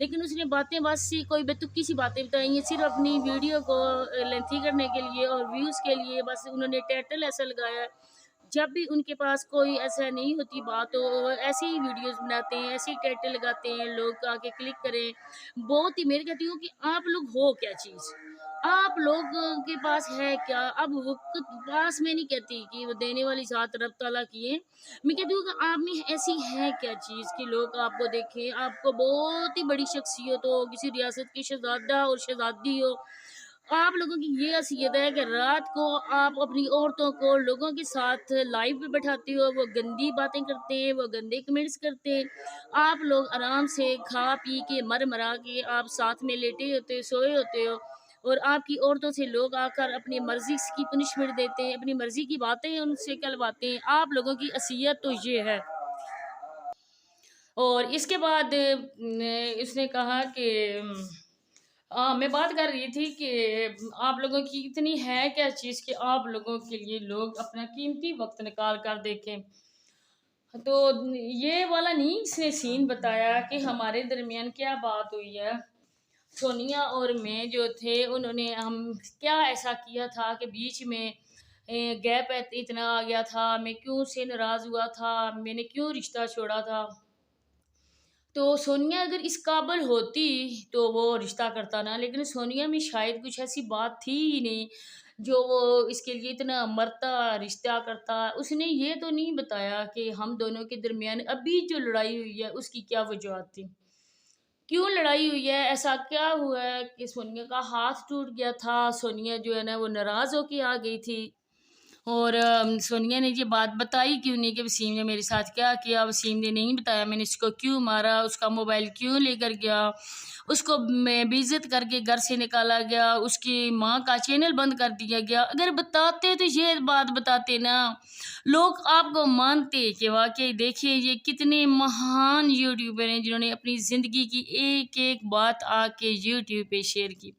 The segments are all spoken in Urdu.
لیکن اس نے باتیں بس سی کوئی بتکی سی باتیں بتائی ہیں صرف اپنی ویڈیو کو لینتھی کرنے کے لیے اور ویوز کے لیے، بس انہوں نے ٹائٹل ایسا لگایا ہے۔ جب بھی ان کے پاس کوئی ایسا نہیں ہوتی بات تو وہ ایسی ہی ویڈیوز بناتے ہیں، ایسی ٹائٹل لگاتے ہیں، لوگ آ کے کلک کریں۔ بہت ہی میں کہتی ہوں کہ آپ لوگ ہو کیا چیز، آپ لوگوں کے پاس ہے کیا؟ اب وقت پاس میں نہیں کہتی کہ وہ دینے والی ذات رب تعالیٰ کی ہے، میں کہتی ہوں کہ آپ میں ایسی ہے کیا چیز کہ لوگ آپ کو دیکھیں، آپ کو بہت ہی بڑی شخصیت ہو، کسی ریاست کی شہزادہ اور شہزادی ہو، آپ لوگوں کی یہ حیثیت ہے کہ رات کو آپ اپنی عورتوں کو لوگوں کے ساتھ لائیو پہ بیٹھاتے ہو، وہ گندی باتیں کرتے ہیں، وہ گندے کمنٹس کرتے ہیں، آپ لوگ آرام سے کھا پی کے مر مرا کے آپ ساتھ میں لیٹے ہوتے سوئے ہوتے ہو، اور آپ کی عورتوں سے لوگ آ کر اپنی مرضی کی پنشمنٹ دیتے ہیں، اپنی مرضی کی باتیں ان سے کہلواتے ہیں۔ آپ لوگوں کی حیثیت تو یہ ہے۔ اور اس کے بعد اس نے کہا کہ میں بات کر رہی تھی کہ آپ لوگوں کی اتنی ہے کیا چیز کہ آپ لوگوں کے لیے لوگ اپنا قیمتی وقت نکال کر دیکھیں۔ تو یہ والا نہیں اس نے سین بتایا کہ ہمارے درمیان کیا بات ہوئی ہے، سونیا اور میں جو تھے انہوں نے ہم کیا ایسا کیا تھا کہ بیچ میں گیپ اتنا آ گیا تھا، میں کیوں سے ناراض ہوا تھا، میں نے کیوں رشتہ چھوڑا تھا۔ تو سونیا اگر اس قابل ہوتی تو وہ رشتہ کرتا نا، لیکن سونیا میں شاید کچھ ایسی بات تھی ہی نہیں جو وہ اس کے لیے اتنا مرتا رشتہ کرتا۔ اس نے یہ تو نہیں بتایا کہ ہم دونوں کے درمیان ابھی جو لڑائی ہوئی ہے اس کی کیا وجوہات تھی، کیوں لڑائی ہوئی ہے، ایسا کیا ہوا ہے کہ سونیا کا ہاتھ ٹوٹ گیا تھا، سونیا جو ہے نا وہ ناراض ہو کے آ گئی تھی۔ اور سونیا نے یہ بات بتائی کیوں نہیں کہ وسیم نے میرے ساتھ کیا کیا، وسیم نے نہیں بتایا میں نے اس کو کیوں مارا، اس کا موبائل کیوں لے کر گیا، اس کو میں بے عزت کر کے گھر سے نکالا گیا، اس کی ماں کا چینل بند کر دیا گیا۔ اگر بتاتے تو یہ بات بتاتے نا، لوگ آپ کو مانتے کہ واقعی دیکھیے یہ کتنے مہان یوٹیوبر ہیں جنہوں نے اپنی زندگی کی ایک ایک بات آ کے یوٹیوب پہ شیئر کی،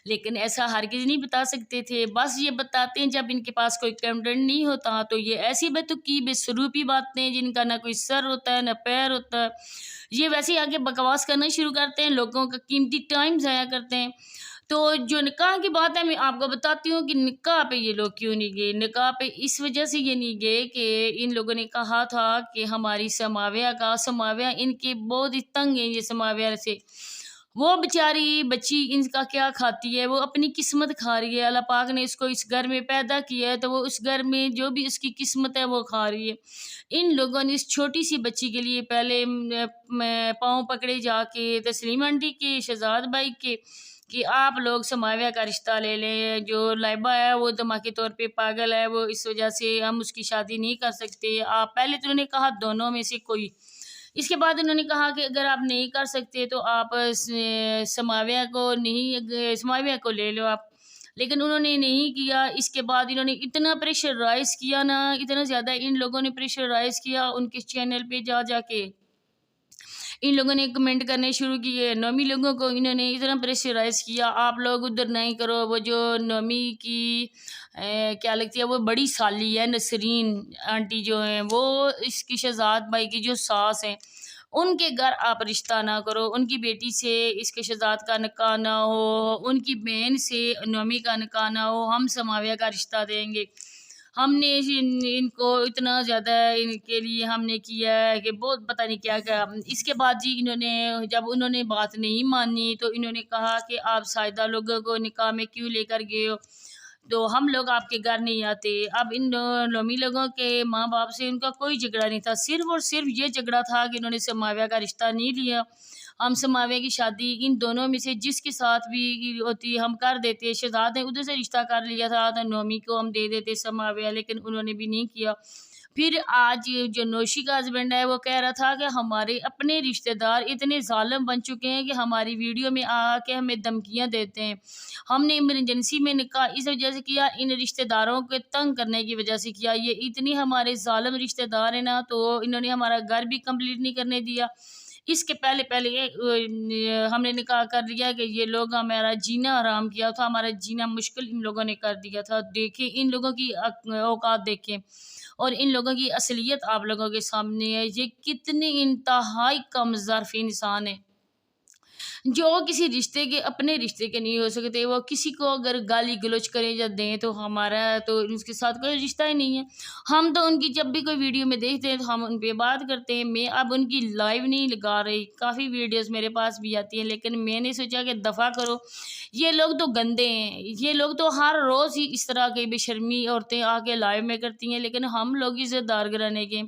لیکن ایسا ہرگز نہیں بتا سکتے تھے۔ بس یہ بتاتے ہیں جب ان کے پاس کوئی کنٹینٹ نہیں ہوتا تو یہ ایسی بتکی بے سروپی باتیں جن کا نہ کوئی سر ہوتا ہے نہ پیر ہوتا ہے، یہ ویسے آگے بکواس کرنا شروع کرتے ہیں، لوگوں کا قیمتی ٹائم ضائع کرتے ہیں۔ تو جو نکاح کی بات ہے میں آپ کو بتاتی ہوں کہ نکاح پہ یہ لوگ کیوں نہیں گئے۔ نکاح پہ اس وجہ سے یہ نہیں گئے کہ ان لوگوں نے کہا تھا کہ ہماری سماویہ ان کے بہت ہی تنگ ہیں، یہ سماویہ سے، وہ بیچاری بچی ان کا کیا کھاتی ہے، وہ اپنی قسمت کھا رہی ہے، اللہ پاک نے اس کو اس گھر میں پیدا کیا ہے تو وہ اس گھر میں جو بھی اس کی قسمت ہے وہ کھا رہی ہے۔ ان لوگوں نے اس چھوٹی سی بچی کے لیے پہلے پاؤں پکڑے جا کے تسلیم آنٹی کے، شہزاد بھائی کے، کہ آپ لوگ سماویہ کا رشتہ لے لیں، جو لائبہ ہے وہ دماغی طور پہ پاگل ہے، وہ اس وجہ سے ہم اس کی شادی نہیں کر سکتے۔ آپ پہلے تو انہوں نے کہا دونوں میں سے کوئی، اس کے بعد انہوں نے کہا کہ اگر آپ نہیں کر سکتے تو آپ سماویہ کو لے لو آپ، لیکن انہوں نے نہیں کیا۔ اس کے بعد انہوں نے اتنا پریشرائز کیا نا، اتنا زیادہ ان لوگوں نے پریشرائز کیا ان کے چینل پہ جا کے، ان لوگوں نے کمنٹ کرنے شروع کیے، نومی لوگوں کو انہوں نے اتنا پریشرائز کیا آپ لوگ ادھر نہیں کرو۔ وہ جو نومی کی کیا لگتی ہے، وہ بڑی سالی ہے نسرین آنٹی جو ہیں، وہ اس کی شہزاد بھائی کی جو ساس ہیں، ان کے گھر آپ رشتہ نہ کرو، ان کی بیٹی سے اس کے شہزاد کا نکاح نہ ہو، ان کی بہن سے نومی کا نکاح نہ ہو، ہم سماویہ کا رشتہ دیں گے۔ ہم نے ان کو اتنا زیادہ ان کے لیے ہم نے کیا ہے کہ بہت پتہ نہیں کیا کیا۔ اس کے بعد جی جب انہوں نے بات نہیں مانی تو انہوں نے کہا کہ آپ سائدہ لوگوں کو نکاح میں کیوں لے کر گئے ہو، تو ہم لوگ آپ کے گھر نہیں آتے۔ اب ان نومی لوگوں کے ماں باپ سے ان کا کوئی جھگڑا نہیں تھا، صرف اور صرف یہ جھگڑا تھا کہ انہوں نے سماویہ کا رشتہ نہیں لیا۔ ہم سماویہ کی شادی ان دونوں میں سے جس کے ساتھ بھی ہوتی ہم کر دیتے، شہزاد نے ادھر سے رشتہ کر لیا تھا تو نومی کو ہم دے دیتے سماویہ، لیکن انہوں نے بھی نہیں کیا۔ پھر آج جو نوشی کا ہسبینڈ ہے وہ کہہ رہا تھا کہ ہمارے اپنے رشتہ دار اتنے ظالم بن چکے ہیں کہ ہماری ویڈیو میں آ کے ہمیں دھمکیاں دیتے ہیں، ہم نے ایمرجنسی میں نکاح اس وجہ سے کیا، ان رشتہ داروں کے تنگ کرنے کی وجہ سے کیا، یہ اتنی ہمارے ظالم رشتہ دار ہیں نا، تو انہوں نے ہمارا گھر بھی کمپلیٹ نہیں کرنے دیا۔ اس کے پہلے ہم نے نکاح کر لیا کہ یہ لوگ ہمارا جینا حرام کیا تھا، ہمارا جینا مشکل ان لوگوں نے کر دیا تھا۔ دیکھیں ان لوگوں کی اوقات دیکھیں اور ان لوگوں کی اصلیت آپ لوگوں کے سامنے ہے، یہ کتنے انتہائی کم ظرف انسان ہے۔ جو کسی رشتے کے اپنے رشتے کے نہیں ہو سکتے، وہ کسی کو اگر گالی گلوچ کریں یا دیں تو ہمارا تو اس کے ساتھ کوئی رشتہ ہی نہیں ہے۔ ہم تو ان کی جب بھی کوئی ویڈیو میں دیکھتے ہیں تو ہم ان پہ بات کرتے ہیں۔ میں اب ان کی لائیو نہیں لگا رہی، کافی ویڈیوز میرے پاس بھی آتی ہیں، لیکن میں نے سوچا کہ دفع کرو، یہ لوگ تو گندے ہیں، یہ لوگ تو ہر روز ہی اس طرح کی بے شرمی عورتیں آ کے لائیو میں کرتی ہیں، لیکن ہم لوگ عزت دار گھرانے کے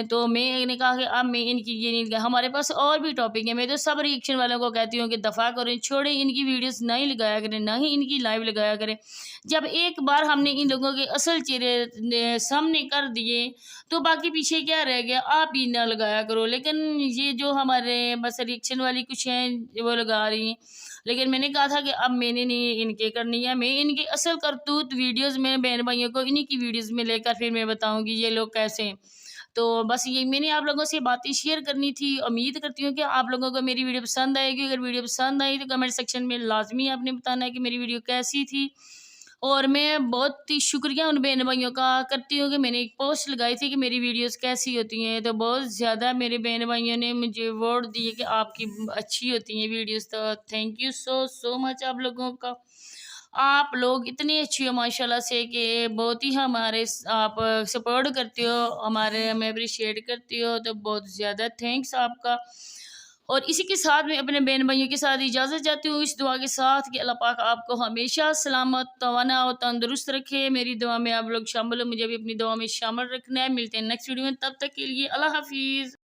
تو میں نے کہا کہ اب میں ان کی یہ نہیں لگا۔ ہمارے پاس اور بھی ٹاپک ہے، میں تو سب ریئیکشن والوں کو کہتی ہوں کہ دفع کریں، چھوڑیں، ان کی ویڈیوز نہیں لگایا کریں، نہ ہی ان کی لائیو لگایا کریں۔ جب ایک بار ہم نے ان لوگوں کے اصل چہرے سامنے کر دیے تو باقی پیچھے کیا رہ گیا، آپ ہی نہ لگایا کرو۔ لیکن یہ جو ہمارے بس ریئیکشن والی کچھ ہیں وہ لگا رہی ہیں، لیکن میں نے کہا تھا کہ اب میں نے نہیں ان کے کرنی ہے، میں ان کے اصل کرتوت ویڈیوز میں بہن بھائیوں کو انہی کی ویڈیوز میں لے کر پھر میں بتاؤں گی یہ لوگ کیسے ہیں۔ تو بس یہ میں نے آپ لوگوں سے باتیں شیئر کرنی تھی۔ امید کرتی ہوں کہ آپ لوگوں کو میری ویڈیو پسند آئے گی۔ اگر ویڈیو پسند آئی تو کمنٹ سیکشن میں لازمی آپ نے بتانا ہے کہ میری ویڈیو کیسی تھی۔ اور میں بہت ہی شکریہ ان بہن بھائیوں کا کرتی ہوں کہ میں نے ایک پوسٹ لگائی تھی کہ میری ویڈیوز کیسی ہوتی ہیں، تو بہت زیادہ میرے بہن بھائیوں نے مجھے ورڈ دیے کہ آپ کی اچھی ہوتی ہیں ویڈیوز۔ تو تھینک یو سو مچ آپ لوگوں کا، آپ لوگ اتنے اچھے ہو ماشاءاللہ سے کہ بہت ہی ہمارے آپ سپورٹ کرتے ہو، ہمیں اپریشیٹ کرتے ہو، تو بہت زیادہ تھینکس آپ کا۔ اور اسی کے ساتھ میں اپنے بہن بھائیوں کے ساتھ اجازت چاہتی ہوں اس دعا کے ساتھ کہ اللہ پاک آپ کو ہمیشہ سلامت، توانا اور تندرست رکھے۔ میری دعا میں آپ لوگ شامل ہو، مجھے بھی اپنی دعا میں شامل رکھنا ہے۔ ملتے ہیں نیکسٹ ویڈیو میں، تب تک کے لیے اللہ حافظ۔